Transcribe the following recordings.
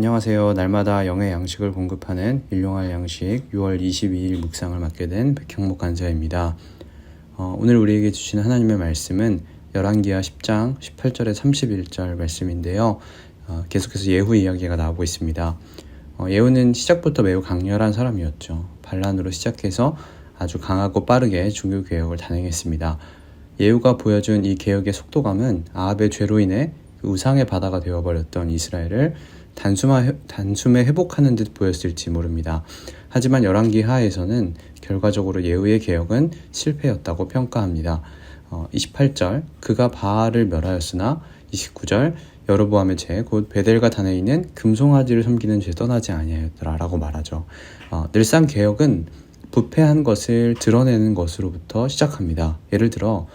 안녕하세요. 날마다 영의 양식을 공급하는 일용할 양식 6월 22일 묵상을 맡게 된 백형목 간사입니다. 오늘 우리에게 주신 하나님의 말씀은 열왕기하 10장 18절에 31절 말씀인데요. 계속해서 예후 이야기가 나오고 있습니다. 예후는 시작부터 매우 강렬한 사람이었죠. 반란으로 시작해서 아주 강하고 빠르게 종교 개혁을 단행했습니다. 예후가 보여준 이 개혁의 속도감은 아합의 죄로 인해 우상의 바다가 되어버렸던 이스라엘을 단숨에 회복하는 듯 보였을지 모릅니다. 하지만 열왕기하에서는 결과적으로 예후의 개혁은 실패였다고 평가합니다. 28절 그가 바알을 멸하였으나 29절 여로보암의 죄 곧 베델과 단에 있는 금송아지를 섬기는 죄 떠나지 아니하였더라 라고 말하죠. 늘상 개혁은 부패한 것을 드러내는 것으로부터 시작합니다. 예를 들어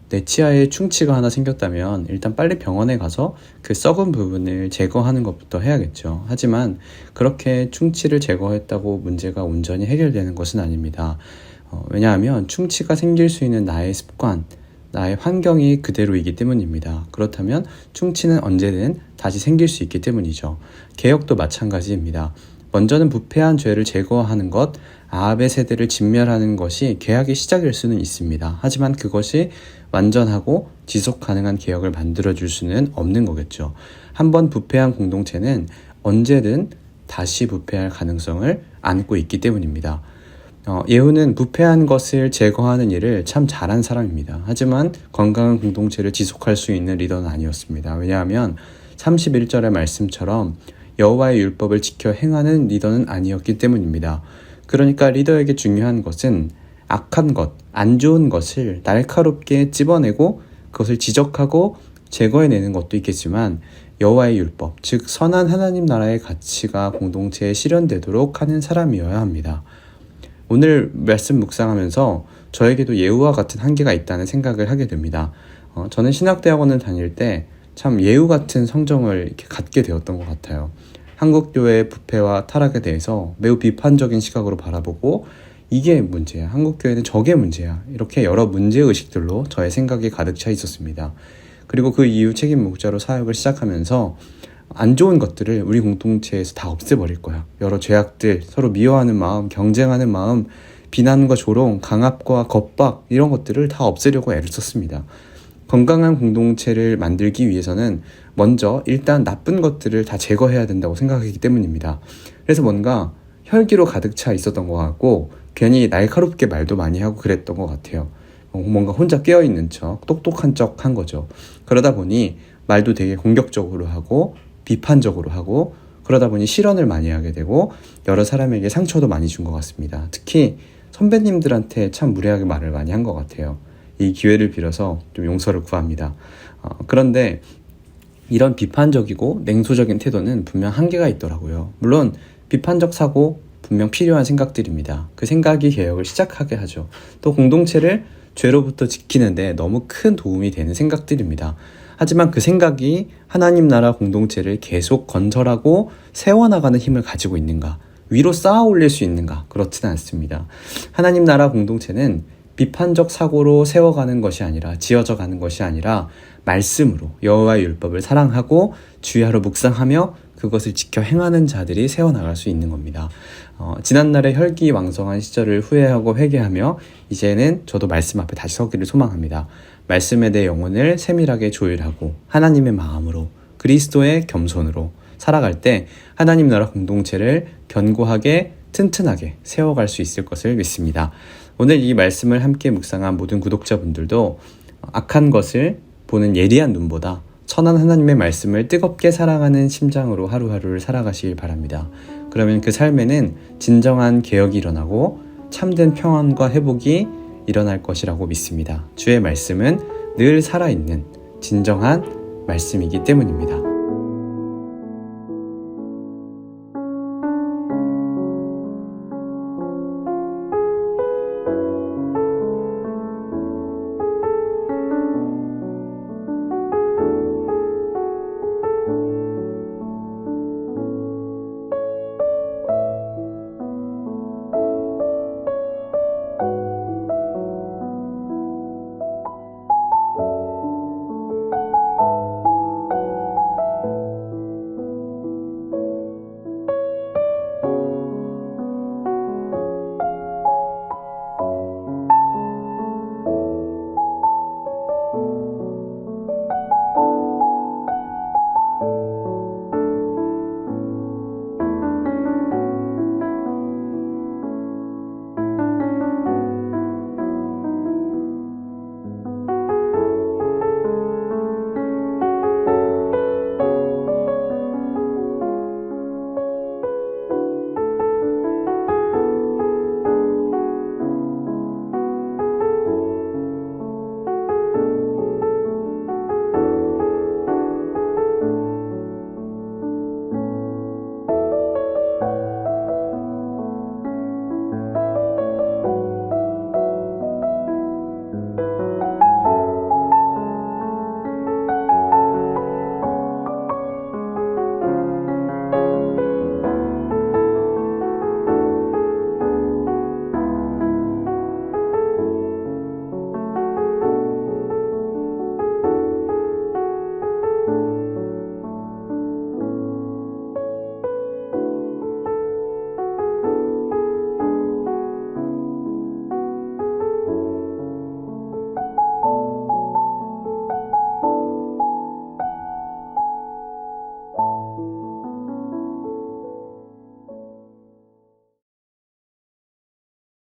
내 치아에 충치가 하나 생겼다면 일단 빨리 병원에 가서 그 썩은 부분을 제거하는 것부터 해야겠죠. 하지만 그렇게 충치를 제거했다고 문제가 온전히 해결되는 것은 아닙니다. 왜냐하면 충치가 생길 수 있는 나의 습관, 나의 환경이 그대로이기 때문입니다. 그렇다면 충치는 언제든 다시 생길 수 있기 때문이죠. 개혁도 마찬가지입니다. 먼저는 부패한 죄를 제거하는 것, 아합의 세대를 진멸하는 것이 개혁의 시작일 수는 있습니다. 하지만 그것이 완전하고 지속 가능한 개혁을 만들어줄 수는 없는 거겠죠. 한번 부패한 공동체는 언제든 다시 부패할 가능성을 안고 있기 때문입니다. 예후는 부패한 것을 제거하는 일을 참 잘한 사람입니다. 하지만 건강한 공동체를 지속할 수 있는 리더는 아니었습니다. 왜냐하면 31절의 말씀처럼 여호와의 율법을 지켜 행하는 리더는 아니었기 때문입니다. 그러니까 리더에게 중요한 것은 악한 것, 안 좋은 것을 날카롭게 찝어내고 그것을 지적하고 제거해내는 것도 있겠지만 여호와의 율법, 즉 선한 하나님 나라의 가치가 공동체에 실현되도록 하는 사람이어야 합니다. 오늘 말씀 묵상하면서 저에게도 예후와 같은 한계가 있다는 생각을 하게 됩니다. 저는 신학대학원을 다닐 때 참 예후 같은 성정을 이렇게 갖게 되었던 것 같아요. 한국교회의 부패와 타락에 대해서 매우 비판적인 시각으로 바라보고 이게 문제야, 한국교회는 저게 문제야, 이렇게 여러 문제의식들로 저의 생각이 가득 차 있었습니다. 그리고 그 이후 책임 목자로 사역을 시작하면서 안 좋은 것들을 우리 공동체에서 다 없애버릴 거야. 여러 죄악들, 서로 미워하는 마음, 경쟁하는 마음, 비난과 조롱, 강압과 겁박 이런 것들을 다 없애려고 애를 썼습니다. 건강한 공동체를 만들기 위해서는 먼저 일단 나쁜 것들을 다 제거해야 된다고 생각하기 때문입니다. 그래서 뭔가 혈기로 가득 차 있었던 것 같고 괜히 날카롭게 말도 많이 하고 그랬던 것 같아요. 뭔가 혼자 깨어있는 척, 똑똑한 척 한 거죠. 그러다 보니 말도 되게 공격적으로 하고 비판적으로 하고 그러다 보니 실언을 많이 하게 되고 여러 사람에게 상처도 많이 준 것 같습니다. 특히 선배님들한테 참 무례하게 말을 많이 한 것 같아요. 이 기회를 빌어서 좀 용서를 구합니다. 그런데 이런 비판적이고 냉소적인 태도는 분명 한계가 있더라고요. 물론 비판적 사고 분명 필요한 생각들입니다. 그 생각이 개혁을 시작하게 하죠. 또 공동체를 죄로부터 지키는데 너무 큰 도움이 되는 생각들입니다. 하지만 그 생각이 하나님 나라 공동체를 계속 건설하고 세워나가는 힘을 가지고 있는가? 위로 쌓아 올릴 수 있는가? 그렇지는 않습니다. 하나님 나라 공동체는 비판적 사고로 세워가는 것이 아니라 지어져 가는 것이 아니라 말씀으로 여호와의 율법을 사랑하고 주야로 묵상하며 그것을 지켜 행하는 자들이 세워나갈 수 있는 겁니다. 지난날의 혈기왕성한 시절을 후회하고 회개하며 이제는 저도 말씀 앞에 다시 서기를 소망합니다. 말씀에 대해 영혼을 세밀하게 조율하고 하나님의 마음으로 그리스도의 겸손으로 살아갈 때 하나님 나라 공동체를 견고하게 튼튼하게 세워갈 수 있을 것을 믿습니다. 오늘 이 말씀을 함께 묵상한 모든 구독자분들도 악한 것을 보는 예리한 눈보다 선한 하나님의 말씀을 뜨겁게 사랑하는 심장으로 하루하루를 살아가시길 바랍니다. 그러면 그 삶에는 진정한 개혁이 일어나고 참된 평안과 회복이 일어날 것이라고 믿습니다. 주의 말씀은 늘 살아있는 진정한 말씀이기 때문입니다.